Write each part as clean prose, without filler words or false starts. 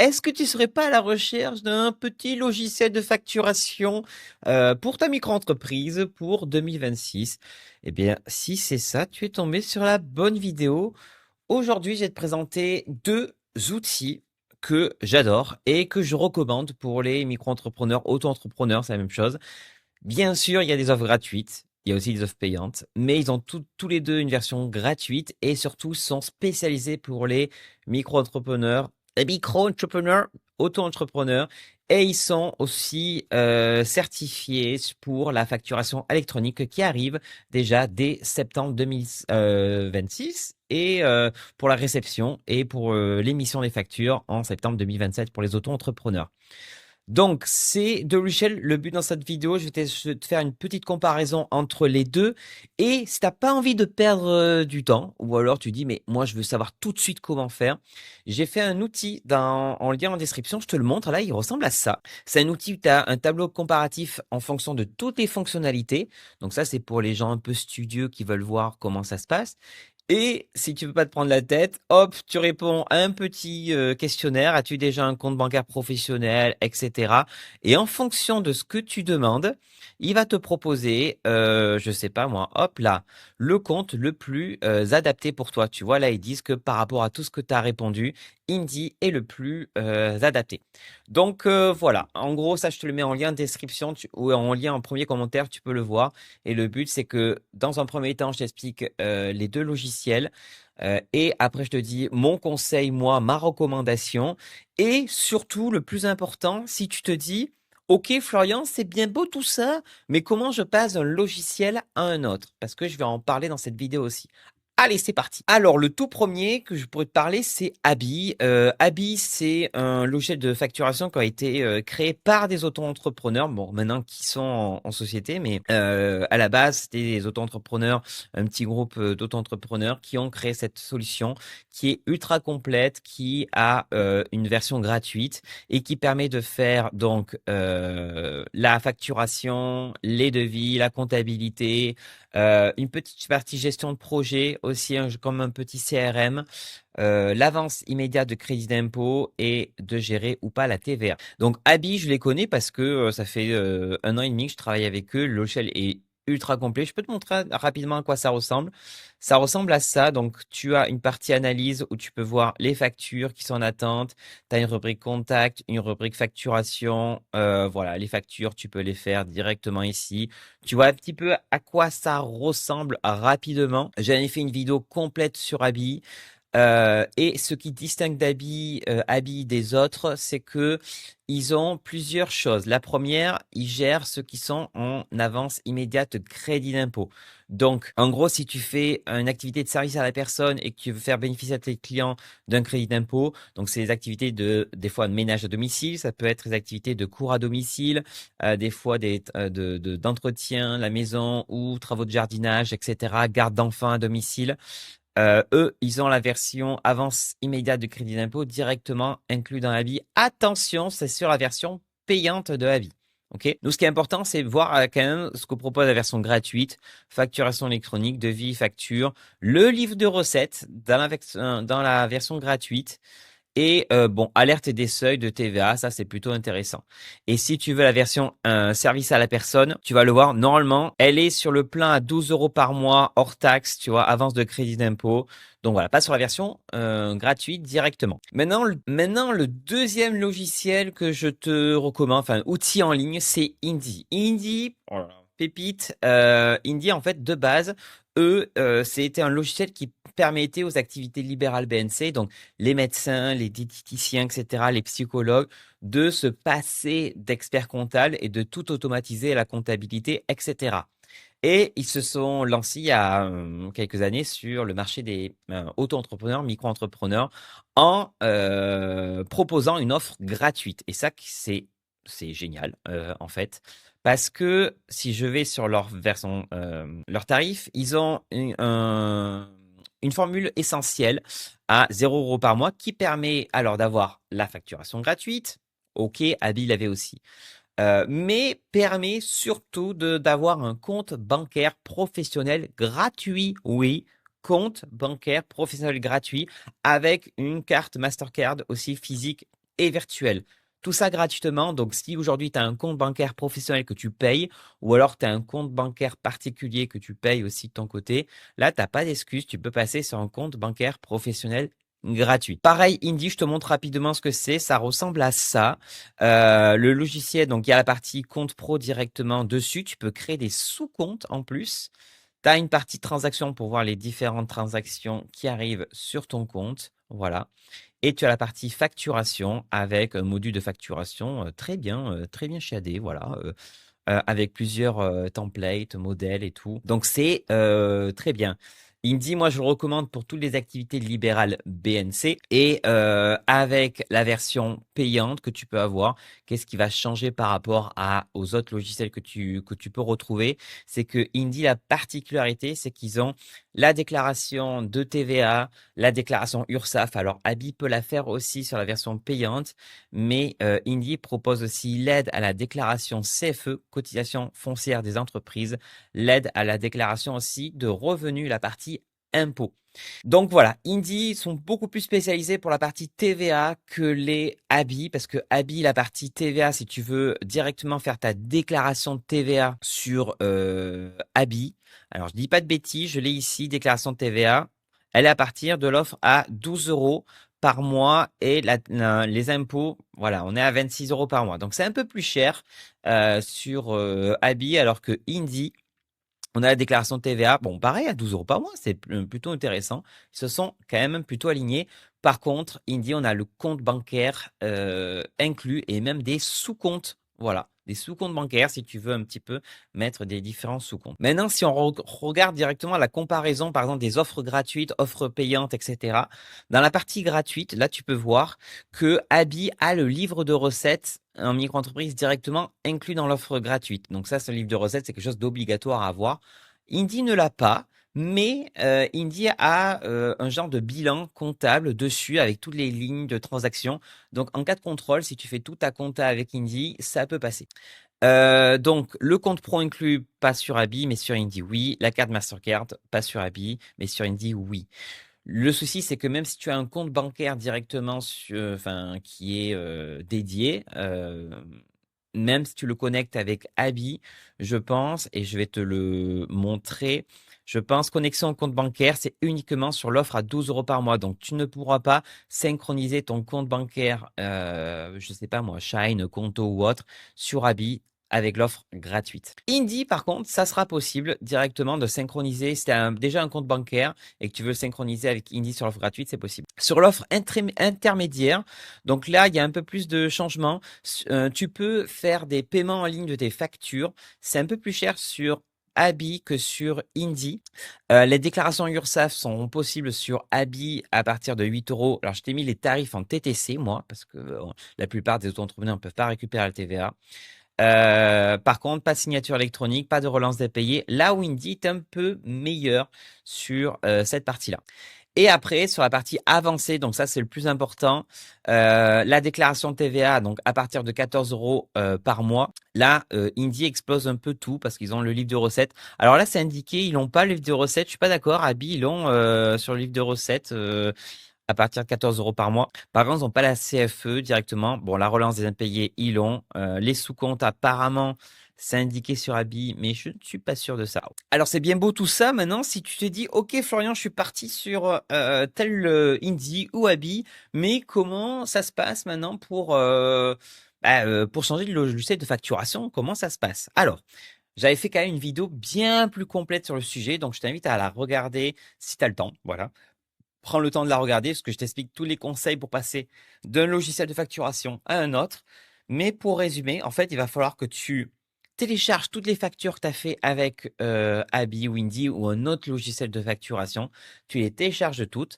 Est-ce que tu serais pas à la recherche d'un petit logiciel de facturation pour ta micro-entreprise pour 2026? Eh bien, si c'est ça, tu es tombé sur la bonne vidéo. Aujourd'hui, je vais te présenter deux outils que j'adore et que je recommande pour les micro-entrepreneurs, auto-entrepreneurs, c'est la même chose. Bien sûr, il y a des offres gratuites, il y a aussi des offres payantes, mais ils ont tous les deux une version gratuite et surtout sont spécialisés pour les micro-entrepreneurs, auto-entrepreneurs, et ils sont aussi certifiés pour la facturation électronique qui arrive déjà dès septembre 2026 et pour la réception et pour l'émission des factures en septembre 2027 pour les auto-entrepreneurs. Donc, c'est de l'échelle. Le but dans cette vidéo, je vais te faire une petite comparaison entre les deux. Et si t'as pas envie de perdre du temps, ou alors tu dis, mais moi, je veux savoir tout de suite comment faire, j'ai fait un outil en lien en description. Je te le montre. Là, il ressemble à ça. C'est un outil où tu as un tableau comparatif en fonction de toutes les fonctionnalités. Donc ça, c'est pour les gens un peu studieux qui veulent voir comment ça se passe. Et si tu veux pas te prendre la tête, hop, tu réponds à un petit questionnaire. As-tu déjà un compte bancaire professionnel, etc. Et en fonction de ce que tu demandes, il va te proposer, je sais pas moi, hop là, le compte le plus adapté pour toi. Tu vois, là, ils disent que par rapport à tout ce que tu as répondu, Indie est le plus adapté. Donc voilà, en gros, ça, je te le mets en lien de description ou en lien en premier commentaire, tu peux le voir. Et le but, c'est que dans un premier temps, je t'explique les deux logiciels. Et après, je te dis mon conseil, moi, ma recommandation. Et surtout, le plus important, si tu te dis, OK, Florian, c'est bien beau tout ça, mais comment je passe d'un logiciel à un autre? Parce que je vais en parler dans cette vidéo aussi. Allez, c'est parti. Alors, le tout premier que je pourrais te parler, c'est Abi. Abi, c'est un logiciel de facturation qui a été créé par des auto-entrepreneurs, bon, maintenant qui sont en société, mais à la base, c'était des auto-entrepreneurs, un petit groupe d'auto-entrepreneurs qui ont créé cette solution qui est ultra complète, qui a une version gratuite et qui permet de faire donc la facturation, les devis, la comptabilité, une petite partie gestion de projet aussi, comme un petit CRM, l'avance immédiate de crédit d'impôt et de gérer ou pas la TVA. Donc Abi, je les connais parce que ça fait 1 an et demi que je travaille avec eux. Le logiciel est ultra complet. Je peux te montrer rapidement à quoi ça ressemble. Ça ressemble à ça. Donc tu as une partie analyse où tu peux voir les factures qui sont en attente. Tu as une rubrique contact, une rubrique facturation. Voilà, les factures, tu peux les faire directement ici. Tu vois un petit peu à quoi ça ressemble rapidement. J'avais fait une vidéo complète sur Abi. Et ce qui distingue Abi des autres, c'est que ils ont plusieurs choses. La première, ils gèrent ceux qui sont en avance immédiate de crédit d'impôt. Donc, en gros, si tu fais une activité de service à la personne et que tu veux faire bénéficier à tes clients d'un crédit d'impôt, donc c'est des activités des fois de ménage à domicile, ça peut être des activités de cours à domicile, des fois d'entretien, la maison ou travaux de jardinage, etc., garde d'enfants à domicile. Eux, ils ont la version avance immédiate de crédit d'impôt directement inclus dans Abi. Attention, c'est sur la version payante de Abi. Ok. Nous, ce qui est important, c'est voir quand même ce que propose la version gratuite, facturation électronique, devis, facture, le livre de recettes dans la version gratuite. Et bon, alerte des seuils de TVA, ça c'est plutôt intéressant. Et si tu veux la version service à la personne, tu vas le voir, normalement, elle est sur le plein à 12 euros par mois, hors taxe, tu vois, avance de crédit d'impôt. Donc voilà, pas sur la version gratuite directement. Maintenant, le deuxième logiciel que je te recommande, enfin, outil en ligne, c'est Indie. Indie, oh là là, pépite, Indie, en fait, de base, c'était un logiciel qui permettait aux activités libérales BNC, donc les médecins, les diététiciens, etc., les psychologues, de se passer d'experts comptables et de tout automatiser la comptabilité, etc. Et ils se sont lancés il y a quelques années sur le marché des auto-entrepreneurs, micro-entrepreneurs, en proposant une offre gratuite. Et ça, c'est génial, en fait. Parce que si je vais sur leur version, leur tarif, ils ont une formule essentielle à 0 € par mois qui permet alors d'avoir la facturation gratuite. Ok, Abi l'avait aussi. Mais permet surtout d'avoir un compte bancaire professionnel gratuit. Oui, compte bancaire professionnel gratuit avec une carte Mastercard aussi physique et virtuel. Tout ça gratuitement. Donc, si aujourd'hui tu as un compte bancaire professionnel que tu payes, ou alors tu as un compte bancaire particulier que tu payes aussi de ton côté, là, tu n'as pas d'excuse. Tu peux passer sur un compte bancaire professionnel gratuit. Pareil, Indy, je te montre rapidement ce que c'est. Ça ressemble à ça. Le logiciel, donc il y a la partie compte pro directement dessus. Tu peux créer des sous-comptes en plus. Tu as une partie transaction pour voir les différentes transactions qui arrivent sur ton compte. Voilà. Et tu as la partie facturation avec un module de facturation très bien shadé, voilà, avec plusieurs templates, modèles et tout. Donc c'est très bien. Il me dit, moi je le recommande pour toutes les activités libérales BNC et avec la version payante que tu peux avoir, qu'est-ce qui va changer par rapport aux autres logiciels que tu peux retrouver? C'est que Indy, la particularité, c'est qu'ils ont la déclaration de TVA, la déclaration URSSAF. Alors Abi peut la faire aussi sur la version payante, mais Indy propose aussi l'aide à la déclaration CFE, cotisation foncière des entreprises, l'aide à la déclaration aussi de revenus, la partie impôts. Donc voilà, Indy sont beaucoup plus spécialisés pour la partie TVA que les Abi, parce que Abi, la partie TVA, si tu veux directement faire ta déclaration de TVA sur Abi, alors je dis pas de bêtises, je l'ai ici, déclaration de TVA, elle est à partir de l'offre à 12 euros par mois et les impôts, voilà, on est à 26 euros par mois. Donc c'est un peu plus cher sur Abi, alors que Indy, on a la déclaration de TVA, bon, pareil, à 12 euros par mois, c'est plutôt intéressant. Ils se sont quand même plutôt alignés. Par contre, Indy, on a le compte bancaire inclus et même des sous-comptes. Voilà, des sous-comptes bancaires si tu veux un petit peu mettre des différents sous-comptes. Maintenant, si on regarde directement la comparaison, par exemple, des offres gratuites, offres payantes, etc. Dans la partie gratuite, là, tu peux voir que Abi a le livre de recettes en micro-entreprise directement inclus dans l'offre gratuite. Donc ça, ce livre de recettes, c'est quelque chose d'obligatoire à avoir. Indy ne l'a pas, mais Indy a un genre de bilan comptable dessus avec toutes les lignes de transaction. Donc en cas de contrôle, si tu fais tout ta compta avec Indy, ça peut passer. Donc le compte pro inclus, pas sur Abi, mais sur Indy, oui. La carte Mastercard, pas sur Abi, mais sur Indy, oui. Le souci, c'est que même si tu as un compte bancaire directement enfin, qui est dédié, même si tu le connectes avec Abi, je pense, et je vais te le montrer, je pense connexion au compte bancaire, c'est uniquement sur l'offre à 12 euros par mois. Donc, tu ne pourras pas synchroniser ton compte bancaire, je ne sais pas moi, Shine, Conto ou autre, sur Abi avec l'offre gratuite. Indy, par contre, ça sera possible directement de synchroniser. Si tu as déjà un compte bancaire et que tu veux le synchroniser avec Indy sur l'offre gratuite, c'est possible. Sur l'offre intermédiaire, donc là, il y a un peu plus de changements. Tu peux faire des paiements en ligne de tes factures. C'est un peu plus cher sur Abi que sur Indy. Les déclarations URSSAF sont possibles sur Abi à partir de 8 euros. Alors, je t'ai mis les tarifs en TTC, moi, parce que la plupart des auto-entrepreneurs ne peuvent pas récupérer la TVA. Par contre, pas de signature électronique, pas de relance des payés. Là où Indy est un peu meilleur sur cette partie-là. Et après, sur la partie avancée, donc ça c'est le plus important, la déclaration de TVA, donc à partir de 14 euros par mois, là, Indy explose un peu tout parce qu'ils ont le livre de recettes. Alors là, c'est indiqué, ils n'ont pas le livre de recettes, je suis pas d'accord. Abi, ils l'ont sur le livre de recettes à partir de 14 euros par mois. Par contre, ils n'ont pas la CFE directement. Bon, la relance des impayés, ils l'ont. Les sous-comptes, apparemment, c'est indiqué sur Abi, mais je ne suis pas sûr de ça. Alors, c'est bien beau tout ça. Maintenant, si tu te dis, OK, Florian, je suis parti sur tel Indy ou Abi, mais comment ça se passe maintenant pour changer de logiciel de facturation? Comment ça se passe? Alors, j'avais fait quand même une vidéo bien plus complète sur le sujet, donc je t'invite à la regarder si tu as le temps. Voilà. Prends le temps de la regarder parce que je t'explique tous les conseils pour passer d'un logiciel de facturation à un autre. Mais pour résumer, en fait, il va falloir que tu télécharges toutes les factures que tu as fait avec Abi, Windy ou un autre logiciel de facturation. Tu les télécharges toutes.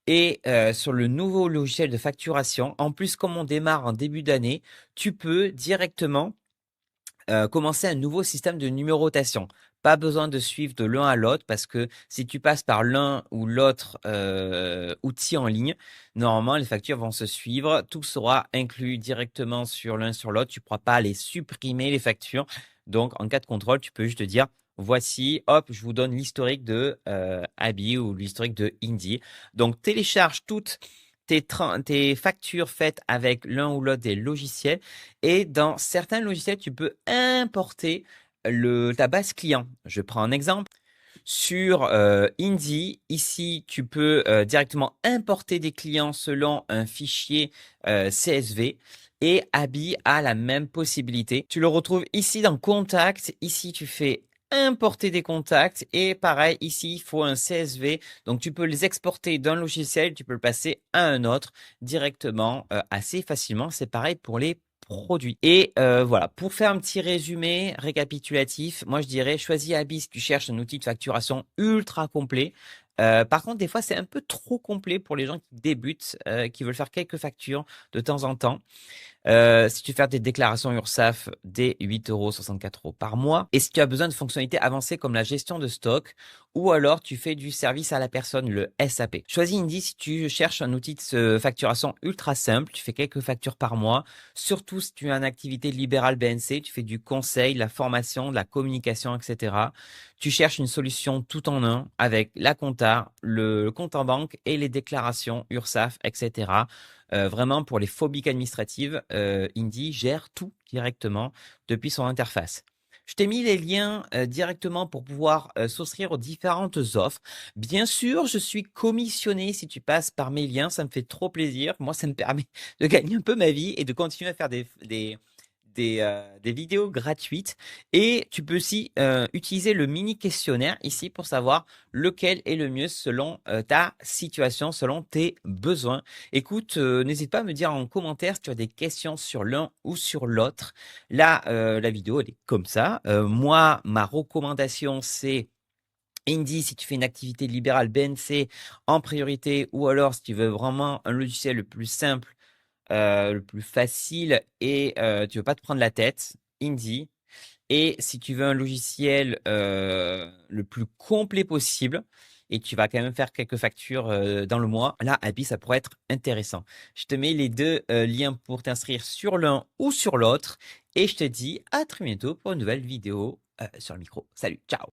Et sur le nouveau logiciel de facturation, en plus, comme on démarre en début d'année, tu peux directement commencer un nouveau système de numérotation. Pas besoin de suivre de l'un à l'autre parce que si tu passes par l'un ou l'autre outil en ligne, normalement les factures vont se suivre. Tout sera inclus directement sur l'un sur l'autre. Tu ne pourras pas les supprimer les factures. Donc en cas de contrôle, tu peux juste te dire voici, hop, je vous donne l'historique de Abi ou l'historique de Indy. Donc télécharge toutes tes factures faites avec l'un ou l'autre des logiciels. Et dans certains logiciels, tu peux importer ta base client. Je prends un exemple. Sur Indie, ici, tu peux directement importer des clients selon un fichier CSV. Et Abi a la même possibilité. Tu le retrouves ici dans Contact. Ici, tu fais importer des contacts. Et pareil, ici, il faut un CSV. Donc, tu peux les exporter d'un logiciel. Tu peux le passer à un autre directement assez facilement. C'est pareil pour les produits. Et voilà, pour faire un petit résumé récapitulatif, moi je dirais choisis Abi si tu cherches un outil de facturation ultra complet. Par contre, des fois, c'est un peu trop complet pour les gens qui débutent, qui veulent faire quelques factures de temps en temps. Si tu veux faire des déclarations URSSAF, dès 8,64 € par mois. Et si tu as besoin de fonctionnalités avancées comme la gestion de stock, ou alors tu fais du service à la personne, le SAP. Choisis Indie si tu cherches un outil de facturation ultra simple. Tu fais quelques factures par mois. Surtout si tu as une activité libérale BNC, tu fais du conseil, la formation, de la communication, etc. Tu cherches une solution tout en un avec la compta, le compte en banque et les déclarations URSSAF, etc. Vraiment, pour les phobiques administratives, Indie gère tout directement depuis son interface. Je t'ai mis les liens directement pour pouvoir souscrire aux différentes offres. Bien sûr, je suis commissionné si tu passes par mes liens, ça me fait trop plaisir. Moi, ça me permet de gagner un peu ma vie et de continuer à faire des vidéos gratuites. Et tu peux aussi utiliser le mini questionnaire ici pour savoir lequel est le mieux selon ta situation, selon tes besoins. Écoute, n'hésite pas à me dire en commentaire si tu as des questions sur l'un ou sur l'autre. Là, la vidéo, elle est comme ça. Moi, ma recommandation, c'est Indie si tu fais une activité libérale BNC en priorité, ou alors si tu veux vraiment un logiciel le plus simple, le plus facile et tu veux pas te prendre la tête, Indie. Et si tu veux un logiciel le plus complet possible et tu vas quand même faire quelques factures dans le mois, là, Abi, ça pourrait être intéressant. Je te mets les deux liens pour t'inscrire sur l'un ou sur l'autre et je te dis à très bientôt pour une nouvelle vidéo sur le micro. Salut, ciao!